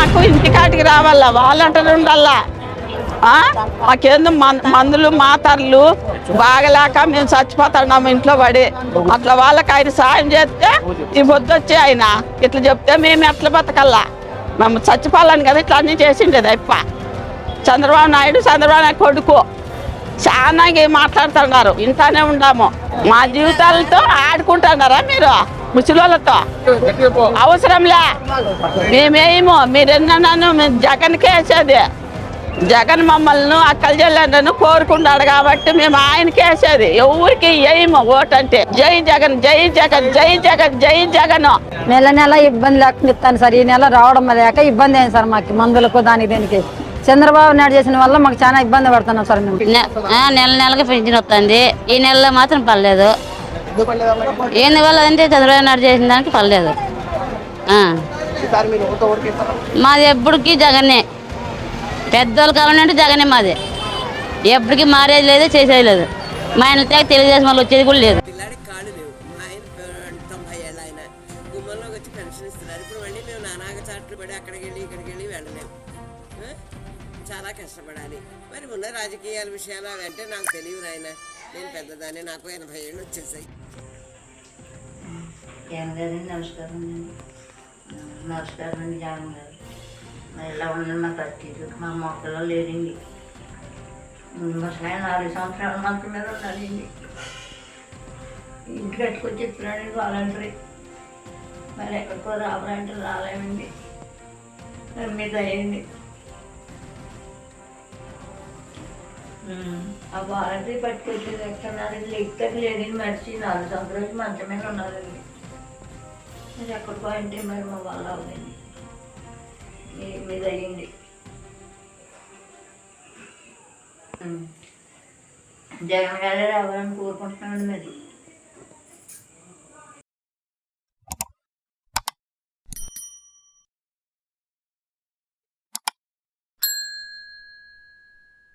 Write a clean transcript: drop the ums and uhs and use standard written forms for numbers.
మాకు ఇంటికాటికి రావాలా, వాలంటీర్ ఉండాలా. మాకేందో మందులు మాతర్లు బాగలేక మేము చచ్చిపోతున్నాము ఇంట్లో పడి. అట్లా వాళ్ళకి ఆయన సాయం చేస్తే ఈ పొద్దు వచ్చి ఆయన ఇట్లా చెప్తే మేము ఎట్లా బతకల్లా, మేము చచ్చిపోవాలని కదా ఇట్లా అన్నీ చేసిండేది అప్ప. చంద్రబాబు నాయుడు కొడుకు చాలా మాట్లాడుతున్నారు, ఇంటానే ఉండాము. మా జీవితాలతో ఆడుకుంటున్నారా మీరు ముసలితో? అవసరంలే, మేమేమో మీరెన్నన్నాను జగన్కే వేసేది. జగన్ మమ్మల్ని అక్కల చెల్లెండ్రను కోరుకున్నాడు కాబట్టి మేము ఆయనకి వేసేది. ఎవరికి వేయము ఓటు అంటే. జై జగన్, జై జగన్, జై జగన్, జై జగన్. నెల ఇబ్బంది లేకుండా ఇస్తాను సార్. ఈ నెల రావడం లేక ఇబ్బంది అయింది సార్ మాకు, మందులకు దానికి దీనికి. చంద్రబాబు నాయుడు చేసిన వల్ల మాకు చాలా ఇబ్బంది పడుతున్నాం సార్ మేము. నెలకి పెన్షన్ వస్తుంది, ఈ నెలలో మాత్రం పర్లేదు. ఎందువల్ల అంటే చంద్రబాబు నాయుడు చేసిన దానికి పర్లేదు. మాది ఎప్పటికీ జగనే, పెద్దోళ్ళ కాలం అంటే జగనే మాది. ఎప్పటికీ మారేది లేదు, చేసేది లేదు. మా ఆయన తెలుగుదేశం వాళ్ళు వచ్చేది కూడా లేదు. చాలా కష్టపడాలి. మరి ఉన్న రాజకీయాల విషయాలు అంటే నాకు తెలియదు నాయన. నేను పెద్దదాన్ని, నాకు 80 ఏళ్ళు వచ్చేసాయి. జగన్ గారు నమస్కారం అండి. నమస్కారం అండి జగన్ గారు. మరి ఎలా ఉండండి మా పరిస్థితి? మా మొక్కలో లేదండి. ముసలాయన 4 సంవత్సరాల మంత్రి మీద ఉన్నాడండి. ఇంటి కట్టుకొచ్చి ఇస్తున్నాడండి వాలంటరీ. మరి ఎక్కడికో రావాలంటే రాలేమండి. మరి మీద అయ్యండి. ఆ వాలంటరీ పట్టుకొచ్చేది ఎక్కడున్నారండి? ఎక్కడ లేదండి. మనిషి 4 సంవత్సరాలు మంచం మీద ఉన్నారండి. మరి ఎక్కడికో అంటే మరి మా వల్ల అవునండి. మీద అయ్యండి. జగన్ గారే రావాలని కోరుకుంటున్నామండి. మరి